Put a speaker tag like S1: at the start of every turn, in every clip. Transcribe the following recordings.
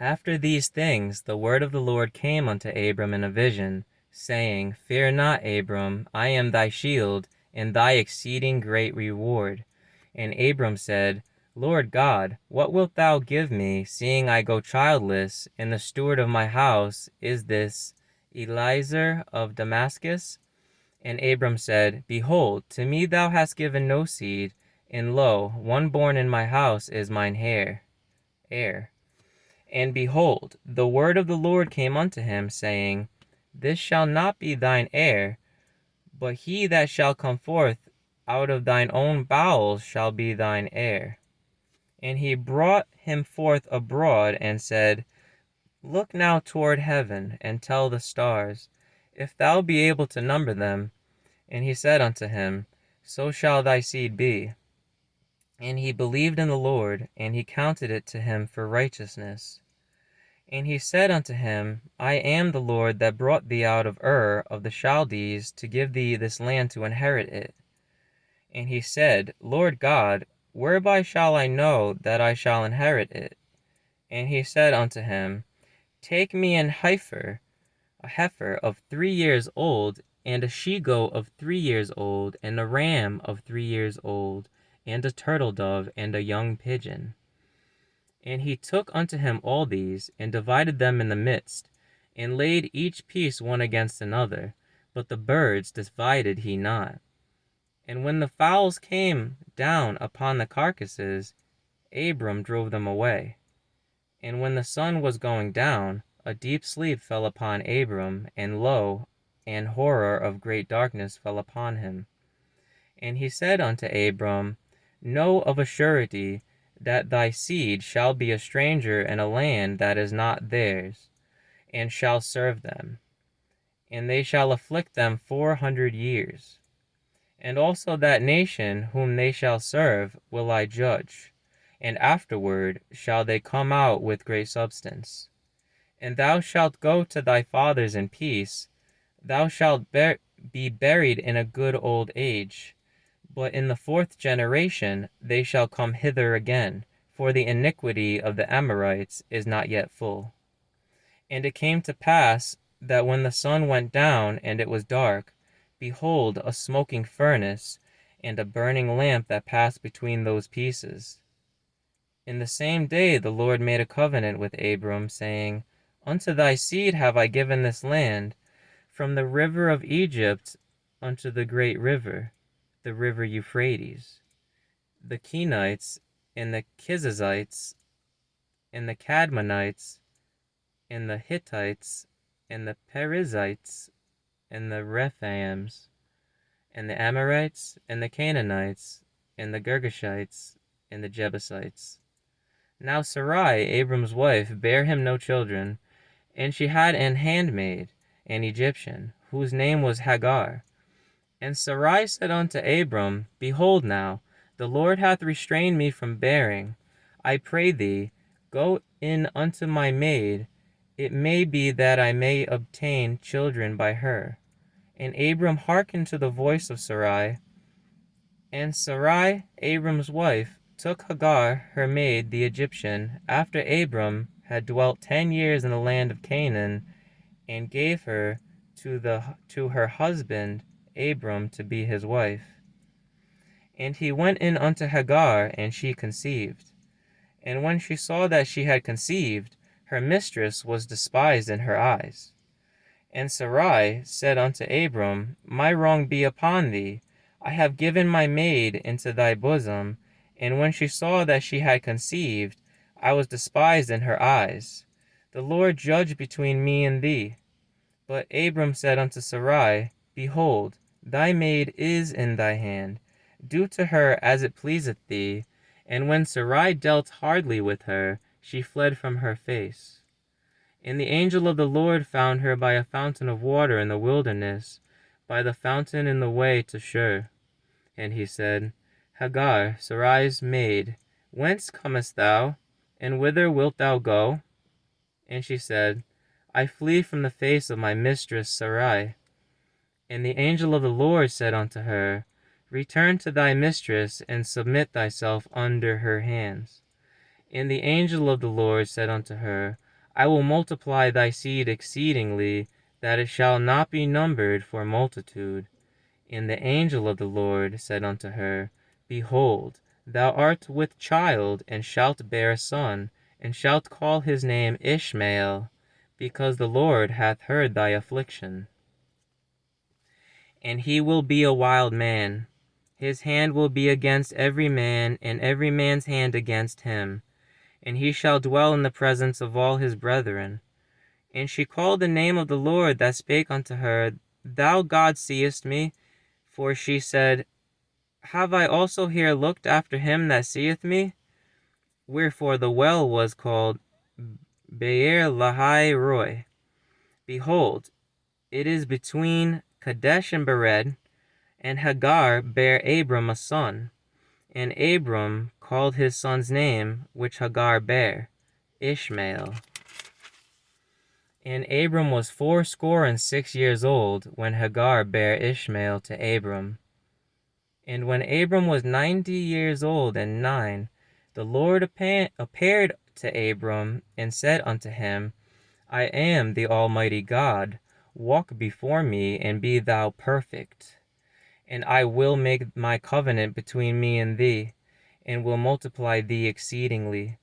S1: After these things the word of the Lord came unto Abram in a vision, saying, Fear not, Abram, I am thy shield, and thy exceeding great reward. And Abram said, Lord God, what wilt thou give me, seeing I go childless, and the steward of my house is this Eliezer of Damascus? And Abram said, Behold, to me thou hast given no seed, and lo, one born in my house is mine heir. And behold, the word of the Lord came unto him, saying, This shall not be thine heir, but he that shall come forth out of thine own bowels shall be thine heir. And he brought him forth abroad, and said, Look now toward heaven, and tell the stars, if thou be able to number them. And he said unto him, So shall thy seed be. And he believed in the Lord, and he counted it to him for righteousness. And he said unto him, I am the Lord that brought thee out of Ur of the Chaldees to give thee this land to inherit it. And he said, Lord God, whereby shall I know that I shall inherit it? And he said unto him, Take me a heifer of 3 years old, and a she-goat of 3 years old, and a ram of 3 years old, and a turtle dove, and a young pigeon. And he took unto him all these, and divided them in the midst, and laid each piece one against another, but the birds divided he not. And when the fowls came down upon the carcasses, Abram drove them away. And when the sun was going down, a deep sleep fell upon Abram, and lo, an horror of great darkness fell upon him. And he said unto Abram, Know of a surety that thy seed shall be a stranger in a land that is not theirs, and shall serve them, and they shall afflict them 400 years. And also that nation whom they shall serve will I judge, and afterward shall they come out with great substance. And thou shalt go to thy fathers in peace, thou shalt be buried in a good old age. But in the fourth generation they shall come hither again, for the iniquity of the Amorites is not yet full. And it came to pass that when the sun went down and it was dark, behold, a smoking furnace, and a burning lamp that passed between those pieces. In the same day the Lord made a covenant with Abram, saying, Unto thy seed have I given this land, from the river of Egypt unto the great river, the river Euphrates. The Kenites, and the Kizzites, and the Cadmonites, and the Hittites, and the Perizzites, and the Rephaims, and the Amorites, and the Canaanites, and the Girgashites, and the Jebusites. Now Sarai, Abram's wife, bare him no children, and she had an handmaid, an Egyptian, whose name was Hagar. And Sarai said unto Abram, Behold now, the Lord hath restrained me from bearing. I pray thee, go in unto my maid, it may be that I may obtain children by her. And Abram hearkened to the voice of Sarai. And Sarai, Abram's wife, took Hagar, her maid, the Egyptian, after Abram had dwelt 10 years in the land of Canaan, and gave her to her husband Abram to be his wife. And he went in unto Hagar, and she conceived. And when she saw that she had conceived, her mistress was despised in her eyes. And Sarai said unto Abram, My wrong be upon thee. I have given my maid into thy bosom. And when she saw that she had conceived, I was despised in her eyes. The Lord judge between me and thee. But Abram said unto Sarai, Behold, thy maid is in thy hand. Do to her as it pleaseth thee. And when Sarai dealt hardly with her, she fled from her face. And the angel of the Lord found her by a fountain of water in the wilderness, by the fountain in the way to Shur. And he said, Hagar, Sarai's maid, whence comest thou, and whither wilt thou go? And she said, I flee from the face of my mistress Sarai. And the angel of the Lord said unto her, Return to thy mistress, and submit thyself under her hands. And the angel of the Lord said unto her, I will multiply thy seed exceedingly, that it shall not be numbered for multitude. And the angel of the Lord said unto her, Behold, thou art with child, and shalt bear a son, and shalt call his name Ishmael, because the Lord hath heard thy affliction. And he will be a wild man. His hand will be against every man, and every man's hand against him. And he shall dwell in the presence of all his brethren. And she called the name of the Lord that spake unto her, Thou God seest me. For she said, Have I also here looked after him that seeth me? Wherefore the well was called Beer Lahai Roi. Behold, it is between Kadesh and Bered. And Hagar bare Abram a son. And Abram called his son's name, which Hagar bare, Ishmael. And Abram was 66 old, when Hagar bare Ishmael to Abram. And when Abram was 90 old and 9, the Lord appeared to Abram, and said unto him, I am the Almighty God. Walk before me, and be thou perfect. And I will make my covenant between me and thee, and will multiply thee exceedingly.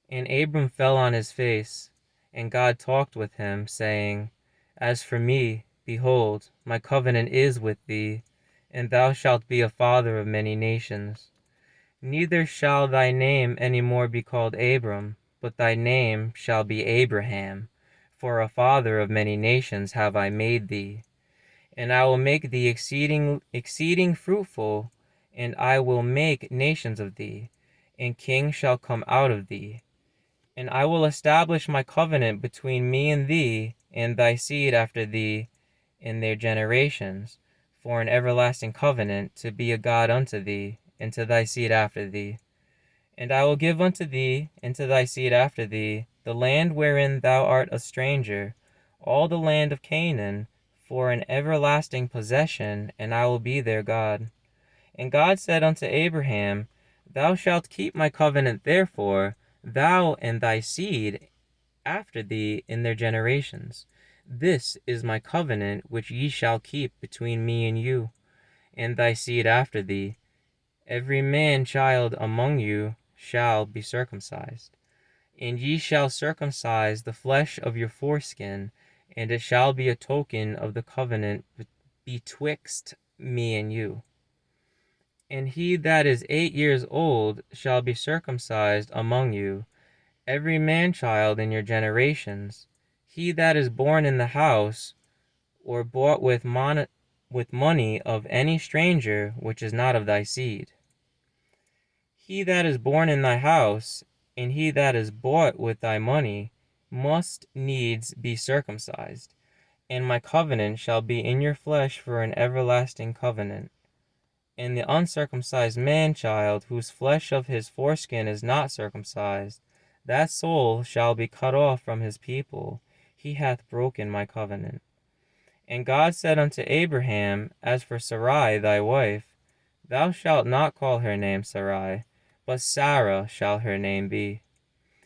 S1: And Abram fell on his face, and God talked with him, saying, As for me, behold, my covenant is with thee, and thou shalt be a father of many nations. Neither shall thy name any more be called Abram, but thy name shall be Abraham, for a father of many nations have I made thee. And I will make thee exceeding fruitful, and I will make nations of thee, and kings shall come out of thee. And I will establish my covenant between me and thee, and thy seed after thee in their generations, for an everlasting covenant, to be a God unto thee, and to thy seed after thee. And I will give unto thee, and to thy seed after thee, the land wherein thou art a stranger, all the land of Canaan, for an everlasting possession, and I will be their God. And God said unto Abraham, Thou shalt keep my covenant therefore, thou and thy seed after thee in their generations. This is my covenant which ye shall keep between me and you, and thy seed after thee. Every man child among you shall be circumcised. And ye shall circumcise the flesh of your foreskin, and it shall be a token of the covenant betwixt me and you. And he that is 8 years old shall be circumcised among you, every man child in your generations. He that is born in the house, or bought with money of any stranger, which is not of thy seed. He that is born in thy house, and he that is bought with thy money, must needs be circumcised. And my covenant shall be in your flesh for an everlasting covenant. And the uncircumcised man-child, whose flesh of his foreskin is not circumcised, that soul shall be cut off from his people. He hath broken my covenant. And God said unto Abraham, As for Sarai thy wife, thou shalt not call her name Sarai, but Sarah shall her name be.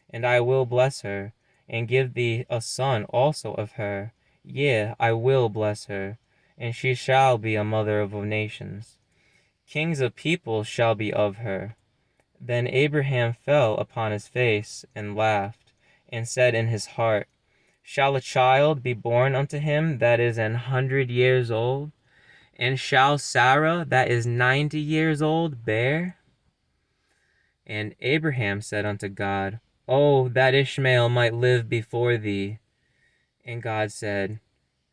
S1: And I will bless her, and give thee a son also of her. Yea, I will bless her, and she shall be a mother of nations. Kings of peoples shall be of her. Then Abraham fell upon his face, and laughed, and said in his heart, Shall a child be born unto him that is 100 years old? And shall Sarah that is 90 years old bear? And Abraham said unto God, Oh, that Ishmael might live before thee. And God said,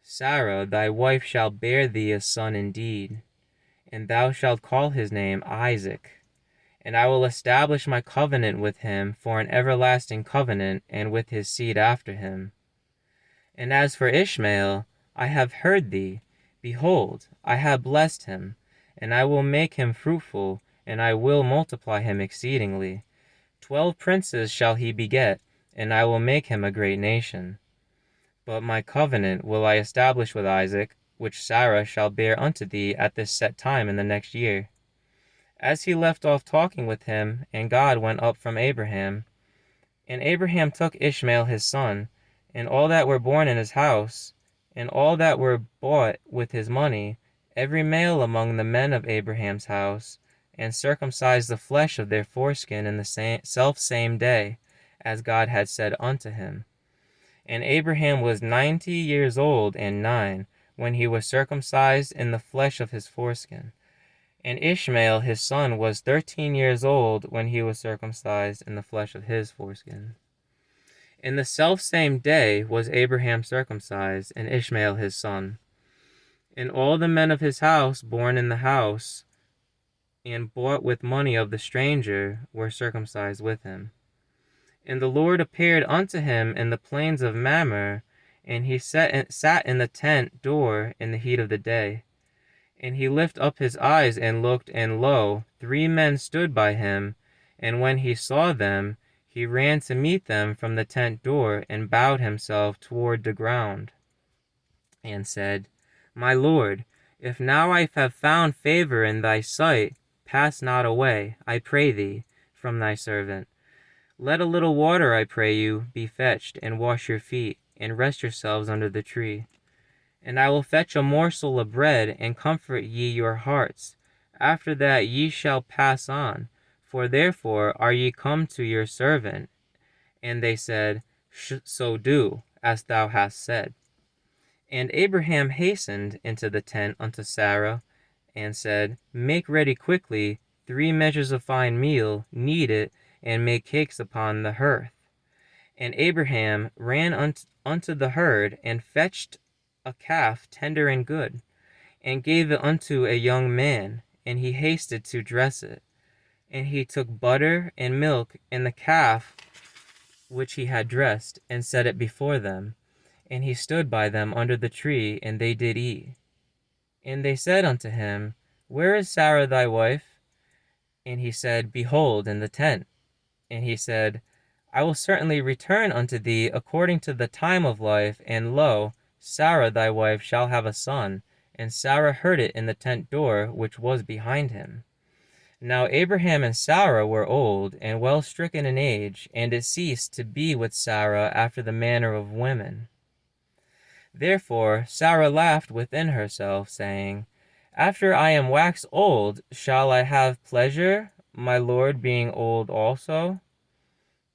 S1: Sarah thy wife shall bear thee a son indeed, and thou shalt call his name Isaac. And I will establish my covenant with him for an everlasting covenant, and with his seed after him. And as for Ishmael, I have heard thee. Behold, I have blessed him, and I will make him fruitful, and I will multiply him exceedingly. 12 princes shall he beget, and I will make him a great nation. But my covenant will I establish with Isaac, which Sarah shall bear unto thee at this set time in the next year. As he left off talking with him, and God went up from Abraham, And Abraham took Ishmael his son, and all that were born in his house, and all that were bought with his money, every male among the men of Abraham's house, and circumcised the flesh of their foreskin in the same day, as God had said unto him. And Abraham was 90 years old and 9, when he was circumcised in the flesh of his foreskin. And Ishmael his son was 13 years old when he was circumcised in the flesh of his foreskin. In the selfsame day was Abraham circumcised, and Ishmael his son. And all the men of his house born in the house, and bought with money of the stranger, were circumcised with him. And the Lord appeared unto him in the plains of Mamre, and he sat in the tent door in the heat of the day. And he lifted up his eyes and looked, and lo, 3 men stood by him. And when he saw them, he ran to meet them from the tent door, and bowed himself toward the ground, and said, My Lord, if now I have found favor in thy sight, pass not away, I pray thee, from thy servant. Let a little water, I pray you, be fetched, and wash your feet, and rest yourselves under the tree. And I will fetch a morsel of bread, and comfort ye your hearts. After that ye shall pass on, for therefore are ye come to your servant. And they said, So do, as thou hast said. And Abraham hastened into the tent unto Sarah, and said, Make ready quickly 3 measures of fine meal, knead it, and make cakes upon the hearth. And Abraham ran unto the herd, and fetched a calf tender and good, and gave it unto a young man, and he hasted to dress it. And he took butter and milk and the calf which he had dressed, and set it before them. And he stood by them under the tree, and they did eat. And they said unto him, Where is Sarah thy wife? And he said, Behold, in the tent. And he said, I will certainly return unto thee according to the time of life, and lo, Sarah thy wife shall have a son. And Sarah heard it in the tent door which was behind him. Now Abraham and Sarah were old, and well stricken in age, and it ceased to be with Sarah after the manner of women. Therefore Sarah laughed within herself, saying, After I am waxed old, shall I have pleasure, my Lord being old also?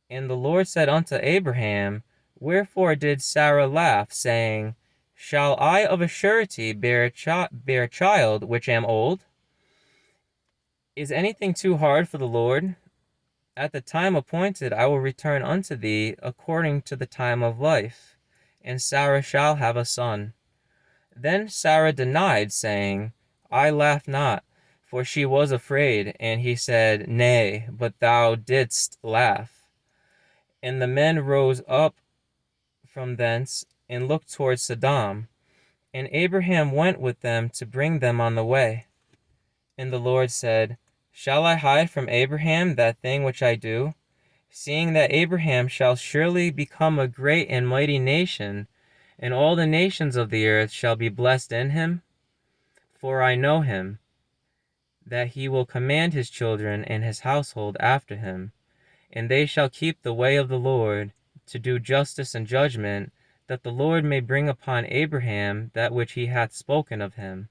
S1: And the Lord said unto Abraham, Wherefore did Sarah laugh, saying, Shall I of a surety bear a child which am old? Is anything too hard for the Lord? At the time appointed I will return unto thee according to the time of life, and Sarah shall have a son. Then Sarah denied, saying, I laugh not, for she was afraid. And he said, Nay, but thou didst laugh. And the men rose up from thence, and looked toward Sodom. And Abraham went with them to bring them on the way. And the Lord said, Shall I hide from Abraham that thing which I do? Seeing that Abraham shall surely become a great and mighty nation, and all the nations of the earth shall be blessed in him? For I know him, that he will command his children and his household after him, and they shall keep the way of the Lord, to do justice and judgment, that the Lord may bring upon Abraham that which he hath spoken of him.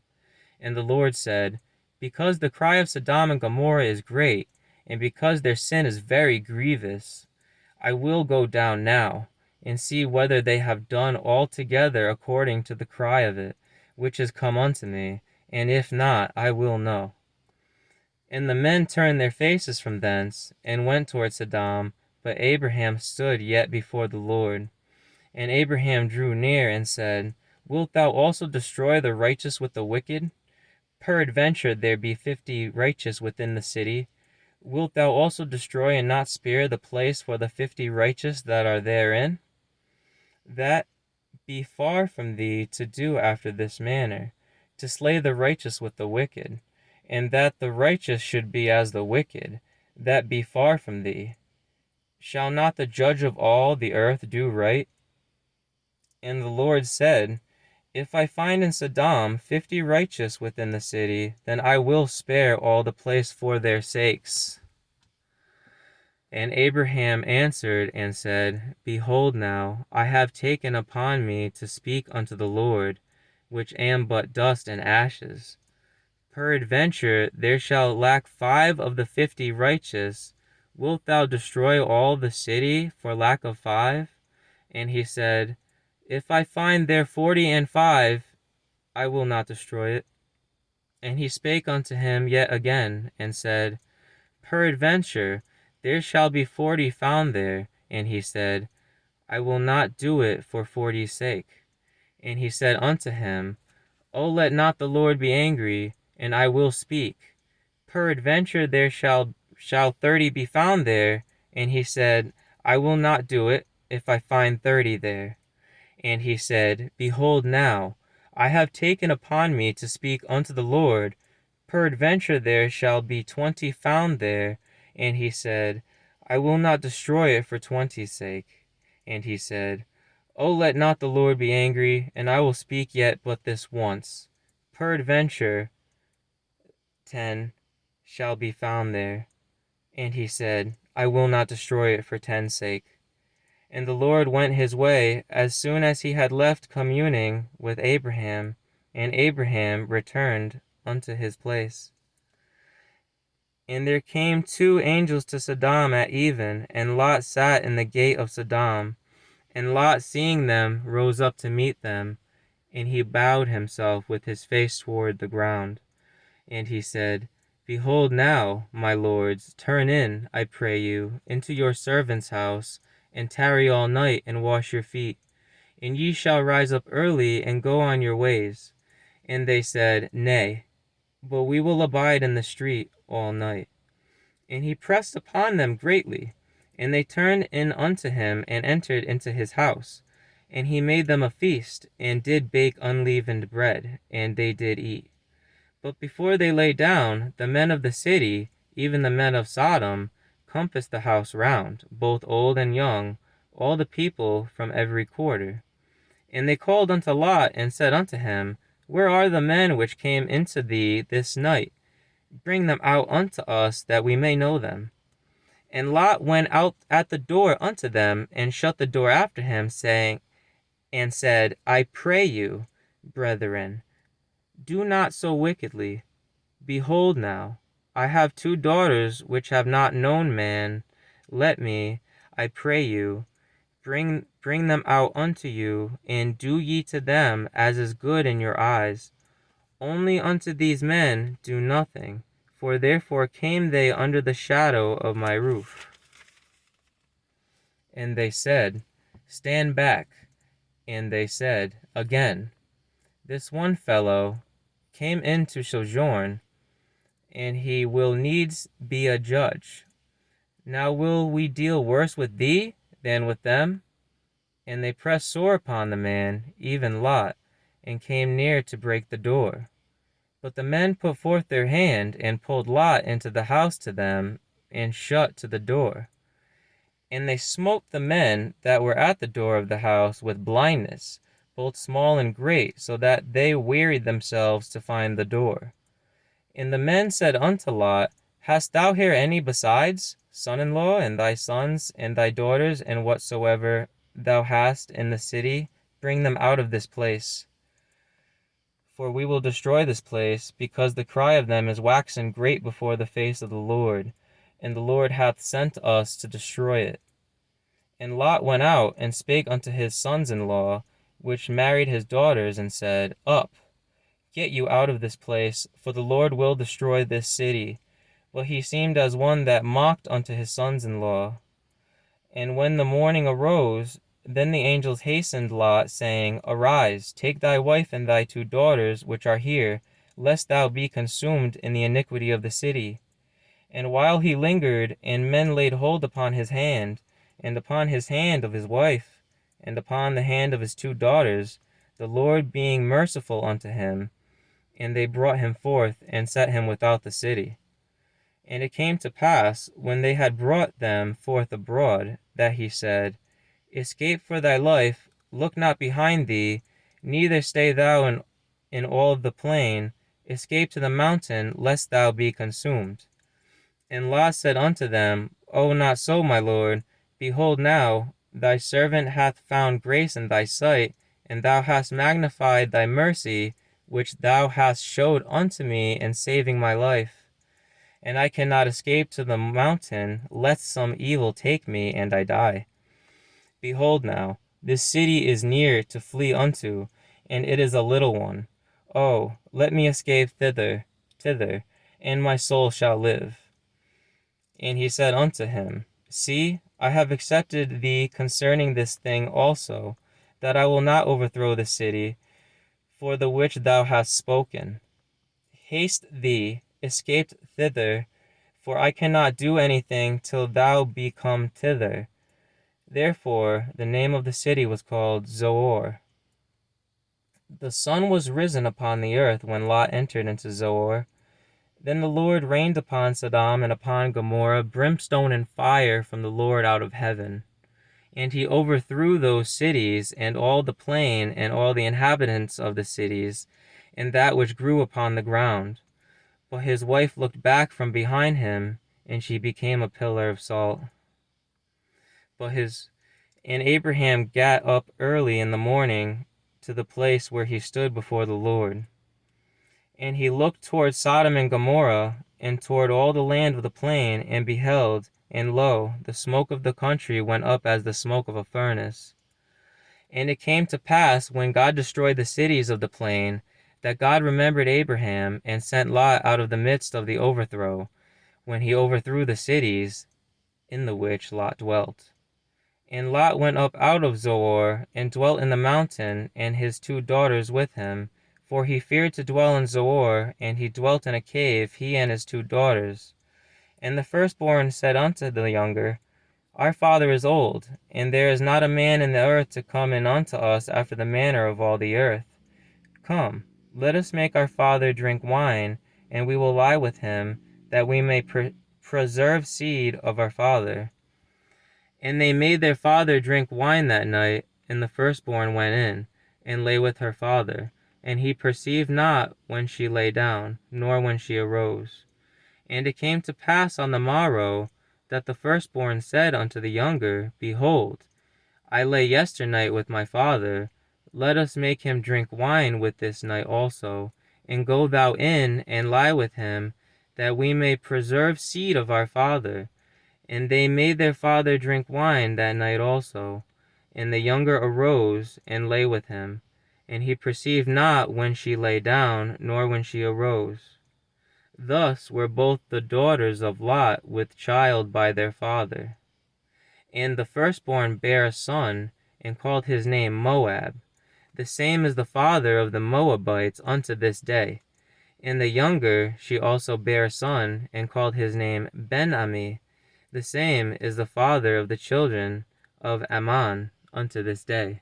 S1: And the Lord said, Because the cry of Sodom and Gomorrah is great, and because their sin is very grievous, I will go down now, and see whether they have done altogether according to the cry of it, which is come unto me, and if not, I will know. And the men turned their faces from thence, and went toward Sodom, but Abraham stood yet before the Lord. And Abraham drew near, and said, Wilt thou also destroy the righteous with the wicked? Peradventure there be 50 righteous within the city. Wilt thou also destroy and not spare the place for the 50 righteous that are therein? That be far from thee to do after this manner, to slay the righteous with the wicked, and that the righteous should be as the wicked, that be far from thee. Shall not the judge of all the earth do right? And the Lord said, If I find in Sodom 50 righteous within the city, then I will spare all the place for their sakes. And Abraham answered and said, Behold now, I have taken upon me to speak unto the Lord, which am but dust and ashes. Peradventure there shall lack 5 of the 50 righteous. Wilt thou destroy all the city for lack of 5? And he said, If I find there 40 and 5, I will not destroy it. And he spake unto him yet again, and said, Peradventure there shall be 40 found there. And he said, I will not do it for 40's sake. And he said unto him, O let not the Lord be angry, and I will speak. Peradventure there shall 30 be found there. And he said, I will not do it, if I find 30 there. And he said, Behold now, I have taken upon me to speak unto the Lord. Peradventure there shall be 20 found there. And he said, I will not destroy it for 20's sake. And he said, O let not the Lord be angry, and I will speak yet but this once. Peradventure 10 shall be found there. And he said, I will not destroy it for 10's sake. And the Lord went his way as soon as he had left communing with Abraham, and Abraham returned unto his place. And there came 2 angels to Sodom at even, and Lot sat in the gate of Sodom. And Lot, seeing them, rose up to meet them, and he bowed himself with his face toward the ground. And he said, Behold now, my lords, turn in, I pray you, into your servant's house, and tarry all night, and wash your feet. And ye shall rise up early, and go on your ways. And they said, Nay, but we will abide in the street all night. And he pressed upon them greatly. And they turned in unto him, and entered into his house. And he made them a feast, and did bake unleavened bread, and they did eat. But before they lay down, the men of the city, even the men of Sodom, compassed the house round, both old and young, all the people from every quarter. And they called unto Lot, and said unto him, Where are the men which came into thee this night? Bring them out unto us, that we may know them. And Lot went out at the door unto them, and shut the door after him, saying, and said, I pray you, brethren, do not so wickedly. Behold now, I have 2 daughters which have not known man. Let me, I pray you, bring them out unto you, and do ye to them as is good in your eyes. Only unto these men do nothing, for therefore came they under the shadow of my roof. And they said, Stand back. And they said again, This one fellow came in to sojourn, and he will needs be a judge. Now will we deal worse with thee than with them? And they pressed sore upon the man, even Lot, and came near to break the door. But the men put forth their hand, and pulled Lot into the house to them, and shut to the door. And they smote the men that were at the door of the house with blindness, both small and great, so that they wearied themselves to find the door. And the men said unto Lot, Hast thou here any besides, son-in-law, and thy sons, and thy daughters, and whatsoever thou hast in the city? Bring them out of this place. For we will destroy this place, because the cry of them is waxen great before the face of the Lord, and the Lord hath sent us to destroy it. And Lot went out, and spake unto his sons-in-law, which married his daughters, and said, Up, get you out of this place, for the Lord will destroy this city. But he seemed as one that mocked unto his sons-in-law. And when the morning arose, then the angels hastened Lot, saying, Arise, take thy wife and thy 2 daughters which are here, lest thou be consumed in the iniquity of the city. And while he lingered, and men laid hold upon his hand, and upon his hand of his wife, and upon the hand of his 2 daughters, the Lord being merciful unto him, and they brought him forth, and set him without the city. And it came to pass, when they had brought them forth abroad, that he said, Escape for thy life, look not behind thee, neither stay thou in all the plain, escape to the mountain, lest thou be consumed. And Lot said unto them, O not so, my lord. Behold now, thy servant hath found grace in thy sight, and thou hast magnified thy mercy, which thou hast showed unto me in saving my life. And I cannot escape to the mountain, lest some evil take me, and I die. Behold now, this city is near to flee unto, and it is a little one. Oh, let me escape thither, and my soul shall live. And he said unto him, See, I have accepted thee concerning this thing also, that I will not overthrow the city, for the which thou hast spoken. Haste thee, escape thither, for I cannot do anything till thou be come thither. Therefore the name of the city was called Zoar. The sun was risen upon the earth when Lot entered into Zoar. Then the Lord rained upon Sodom and upon Gomorrah brimstone and fire from the Lord out of heaven. And he overthrew those cities, and all the plain, and all the inhabitants of the cities, and that which grew upon the ground. But his wife looked back from behind him, and she became a pillar of salt. And Abraham gat up early in the morning to the place where he stood before the Lord. And he looked toward Sodom and Gomorrah, and toward all the land of the plain, and beheld, and lo, the smoke of the country went up as the smoke of a furnace. And it came to pass, when God destroyed the cities of the plain, that God remembered Abraham, and sent Lot out of the midst of the overthrow, when he overthrew the cities in the which Lot dwelt. And Lot went up out of Zoar, and dwelt in the mountain, and his 2 daughters with him, for he feared to dwell in Zoar, and he dwelt in a cave, he and his 2 daughters. And the firstborn said unto the younger, Our father is old, and there is not a man in the earth to come in unto us after the manner of all the earth. Come, let us make our father drink wine, and we will lie with him, that we may preserve seed of our father. And they made their father drink wine that night, and the firstborn went in, and lay with her father. And he perceived not when she lay down, nor when she arose. And it came to pass on the morrow, that the firstborn said unto the younger, Behold, I lay yesternight with my father. Let us make him drink wine with this night also, and go thou in, and lie with him, that we may preserve seed of our father. And they made their father drink wine that night also. And the younger arose, and lay with him. And he perceived not when she lay down, nor when she arose. Thus were both the daughters of Lot with child by their father. And the firstborn bare a son, and called his name Moab. The same is the father of the Moabites unto this day. And the younger she also bare a son, and called his name Ben-Ami. The same is the father of the children of Ammon unto this day.